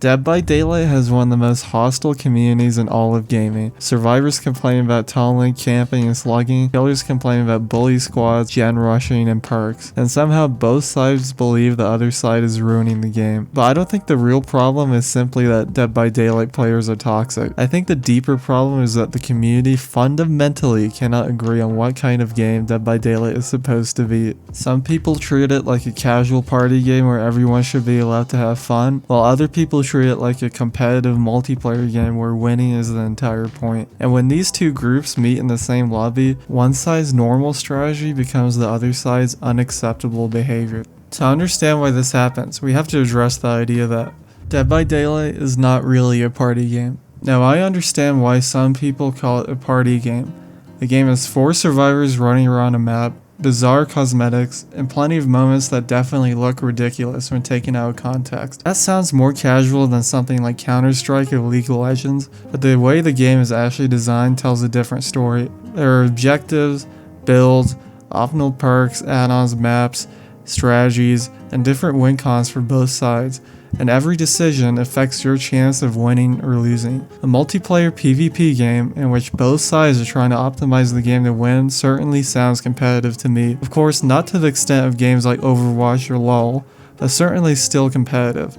Dead by Daylight has one of the most hostile communities in all of gaming. Survivors complain about tunneling, camping, and slugging. Killers complain about bully squads, gen rushing, and perks. And somehow both sides believe the other side is ruining the game. But I don't think the real problem is simply that Dead by Daylight players are toxic. I think the deeper problem is that the community fundamentally cannot agree on what kind of game Dead by Daylight is supposed to be. Some people treat it like a casual party game where everyone should be allowed to have fun, while other people treat it like a competitive multiplayer game where winning is the entire point. And when these two groups meet in the same lobby, one side's normal strategy becomes the other side's unacceptable behavior. To understand why this happens, we have to address the idea that Dead by Daylight is not really a party game. Now, I understand why some people call it a party game. The game has 4 survivors running around a map, bizarre cosmetics, and plenty of moments that definitely look ridiculous when taken out of context. That sounds more casual than something like Counter-Strike or League of Legends, but the way the game is actually designed tells a different story. There are objectives, builds, optional perks, add-ons, maps, strategies, and different win cons for both sides, and every decision affects your chance of winning or losing. A multiplayer PvP game in which both sides are trying to optimize the game to win certainly sounds competitive to me. Of course, not to the extent of games like Overwatch or LoL, but certainly still competitive.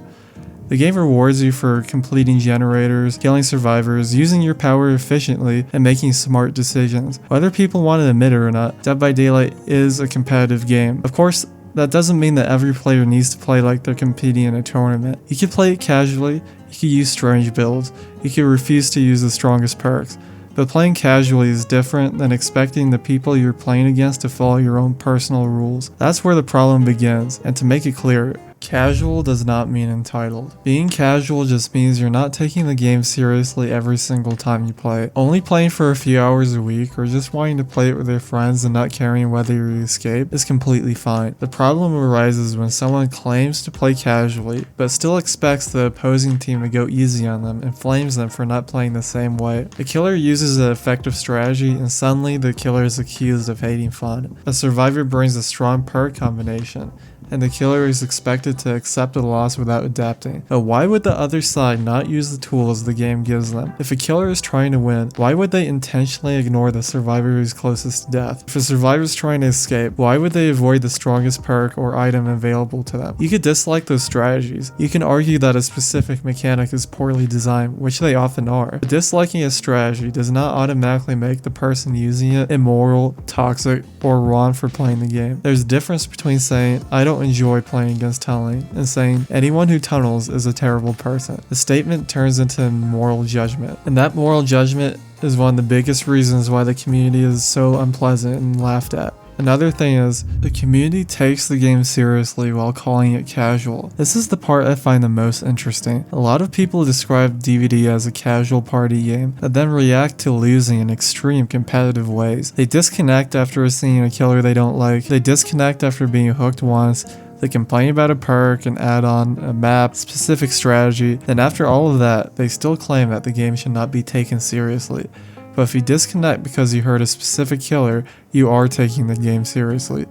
The game rewards you for completing generators, killing survivors, using your power efficiently, and making smart decisions. Whether people want to admit it or not, Dead by Daylight is a competitive game. Of course, that doesn't mean that every player needs to play like they're competing in a tournament. You can play it casually, you can use strange builds, you can refuse to use the strongest perks. But playing casually is different than expecting the people you're playing against to follow your own personal rules. That's where the problem begins, and to make it clear, casual does not mean entitled. Being casual just means you're not taking the game seriously every single time you play it. Only playing for a few hours a week or just wanting to play it with your friends and not caring whether you escape is completely fine. The problem arises when someone claims to play casually but still expects the opposing team to go easy on them and flames them for not playing the same way. The killer uses an effective strategy and suddenly the killer is accused of hating fun. A survivor brings a strong perk combination, and the killer is expected to accept a loss without adapting. But why would the other side not use the tools the game gives them? If a killer is trying to win, why would they intentionally ignore the survivor who's closest to death? If a survivor is trying to escape, why would they avoid the strongest perk or item available to them? You could dislike those strategies. You can argue that a specific mechanic is poorly designed, which they often are. But disliking a strategy does not automatically make the person using it immoral, toxic, or wrong for playing the game. There's a difference between saying, I don't enjoy playing against tunneling, and saying anyone who tunnels is a terrible person. The statement turns into moral judgment, and that moral judgment is one of the biggest reasons why the community is so unpleasant and laughed at. Another thing is, the community takes the game seriously while calling it casual. This is the part I find the most interesting. A lot of people describe DVD as a casual party game that then react to losing in extreme competitive ways. They disconnect after seeing a killer they don't like. They disconnect after being hooked once. They complain about a perk, an add-on, a map, specific strategy. Then after all of that, they still claim that the game should not be taken seriously. But if you disconnect because you heard a specific killer, you are taking the game seriously.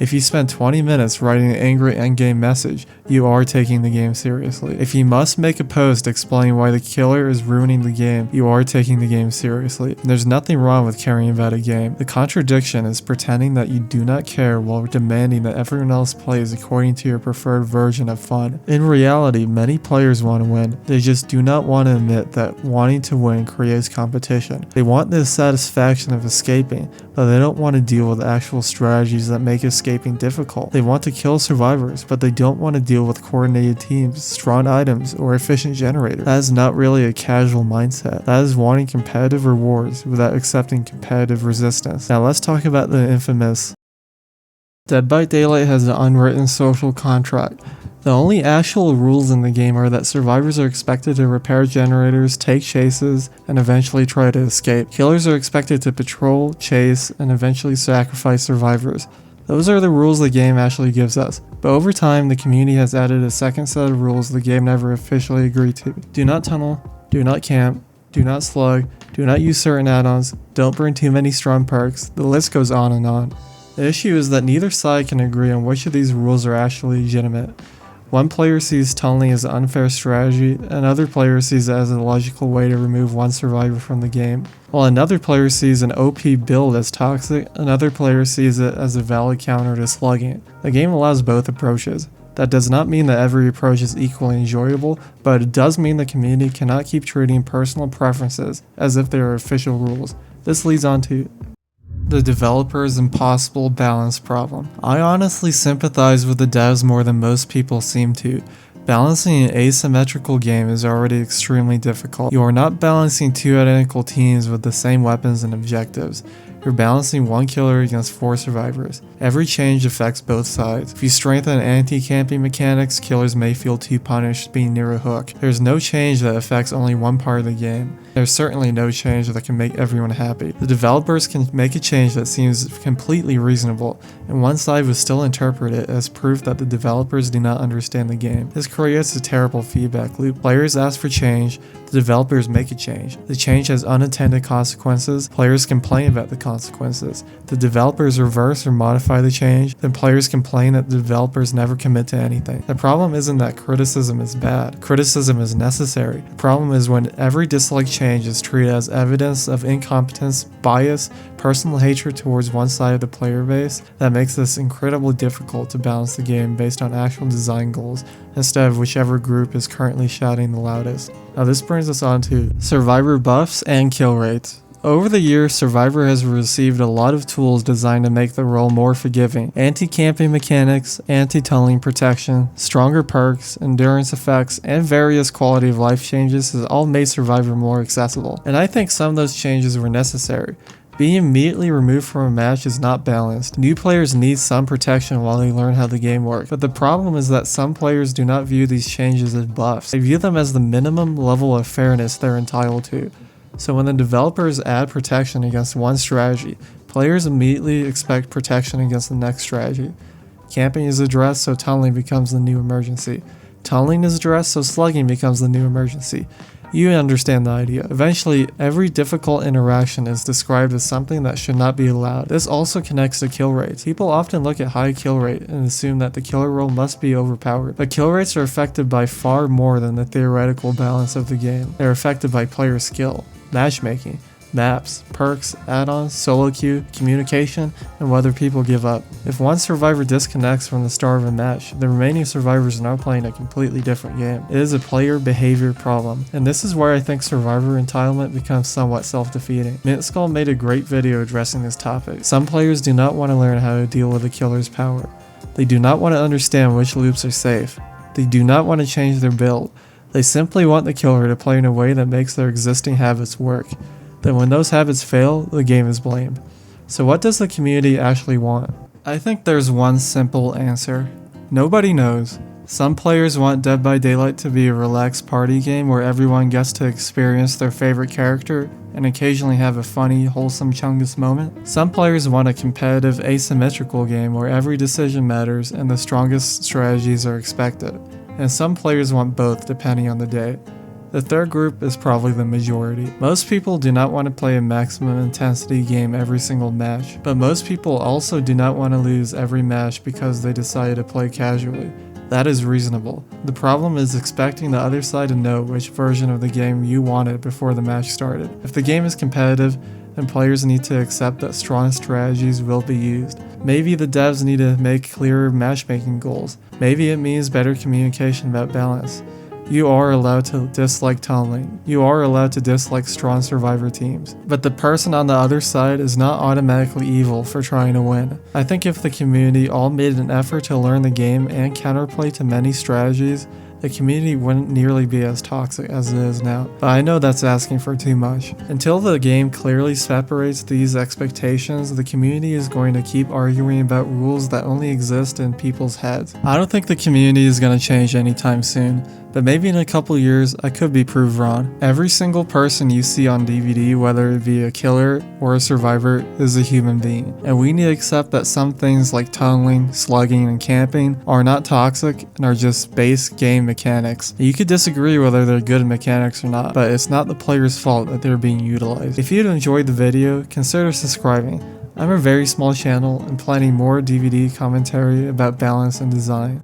If you spend 20 minutes writing an angry endgame message, you are taking the game seriously. If you must make a post explaining why the killer is ruining the game, you are taking the game seriously. And there's nothing wrong with caring about a game. The contradiction is pretending that you do not care while demanding that everyone else plays according to your preferred version of fun. In reality, many players want to win. They just do not want to admit that wanting to win creates competition. They want the satisfaction of escaping, but they don't want to deal with actual strategies that make escaping difficult. They want to kill survivors, but they don't want to deal with coordinated teams, strong items, or efficient generators. That is not really a casual mindset. That is wanting competitive rewards without accepting competitive resistance. Now let's talk about the infamous Dead by Daylight has an unwritten social contract. The only actual rules in the game are that survivors are expected to repair generators, take chases, and eventually try to escape. Killers are expected to patrol, chase, and eventually sacrifice survivors. Those are the rules the game actually gives us, but over time the community has added a second set of rules the game never officially agreed to. Do not tunnel, do not camp, do not slug, do not use certain add-ons, don't burn too many strong perks, the list goes on. The issue is that neither side can agree on which of these rules are actually legitimate. One player sees tunneling as an unfair strategy, another player sees it as a logical way to remove one survivor from the game. While another player sees an OP build as toxic, another player sees it as a valid counter to slugging. The game allows both approaches. That does not mean that every approach is equally enjoyable, but it does mean the community cannot keep treating personal preferences as if they are official rules. This leads on to the developer's impossible balance problem. I honestly sympathize with the devs more than most people seem to. Balancing an asymmetrical game is already extremely difficult. You are not balancing two identical teams with the same weapons and objectives. You're balancing one killer against 4 survivors. Every change affects both sides. If you strengthen anti-camping mechanics, killers may feel too punished being near a hook. There's no change that affects only one part of the game. There's certainly no change that can make everyone happy. The developers can make a change that seems completely reasonable, and one side would still interpret it as proof that the developers do not understand the game. This creates a terrible feedback loop. Players ask for change, the developers make a change. The change has unintended consequences, players complain about the consequences. The developers reverse or modify the change, then players complain that the developers never commit to anything. The problem isn't that criticism is bad. Criticism is necessary. The problem is when every dislike change is treated as evidence of incompetence, bias, personal hatred towards one side of the player base. That makes this incredibly difficult to balance the game based on actual design goals instead of whichever group is currently shouting the loudest. Now this brings us on to survivor buffs and kill rates. Over the years, Survivor has received a lot of tools designed to make the role more forgiving. Anti-camping mechanics, anti-tunneling protection, stronger perks, endurance effects, and various quality of life changes has all made Survivor more accessible. And I think some of those changes were necessary. Being immediately removed from a match is not balanced. New players need some protection while they learn how the game works. But the problem is that some players do not view these changes as buffs. They view them as the minimum level of fairness they're entitled to. So when the developers add protection against one strategy, players immediately expect protection against the next strategy. Camping is addressed, so tunneling becomes the new emergency. Tunneling is addressed, so slugging becomes the new emergency. You understand the idea. Eventually, every difficult interaction is described as something that should not be allowed. This also connects to kill rates. People often look at high kill rate and assume that the killer role must be overpowered, but kill rates are affected by far more than the theoretical balance of the game. They're affected by player skill, matchmaking, maps, perks, add-ons, solo queue, communication, and whether people give up. If one survivor disconnects from the start of a match, the remaining survivors are now playing a completely different game. It is a player behavior problem, and this is where I think survivor entitlement becomes somewhat self-defeating. Mintskull made a great video addressing this topic. Some players do not want to learn how to deal with the killer's power. They do not want to understand which loops are safe. They do not want to change their build. They simply want the killer to play in a way that makes their existing habits work. Then when those habits fail, the game is blamed. So what does the community actually want? I think there's one simple answer. Nobody knows. Some players want Dead by Daylight to be a relaxed party game where everyone gets to experience their favorite character and occasionally have a funny, wholesome Chungus moment. Some players want a competitive, asymmetrical game where every decision matters and the strongest strategies are expected. And some players want both depending on the day. The third group is probably the majority. Most people do not want to play a maximum intensity game every single match, but most people also do not want to lose every match because they decided to play casually. That is reasonable. The problem is expecting the other side to know which version of the game you wanted before the match started. If the game is competitive, then players need to accept that strong strategies will be used. Maybe the devs need to make clearer matchmaking goals. Maybe it means better communication about balance. You are allowed to dislike tunneling. You are allowed to dislike strong survivor teams. But the person on the other side is not automatically evil for trying to win. I think if the community all made an effort to learn the game and counterplay to many strategies, the community wouldn't nearly be as toxic as it is now. But I know that's asking for too much. Until the game clearly separates these expectations, the community is going to keep arguing about rules that only exist in people's heads. I don't think the community is going to change anytime soon, but maybe in a couple years I could be proved wrong. Every single person you see on DVD, whether it be a killer or a survivor, is a human being. And we need to accept that some things like tunneling, slugging, and camping are not toxic and are just base game mechanics. You could disagree whether they're good mechanics or not, but it's not the player's fault that they're being utilized. If you'd enjoyed the video, consider subscribing. I'm a very small channel and planning more DVD commentary about balance and design.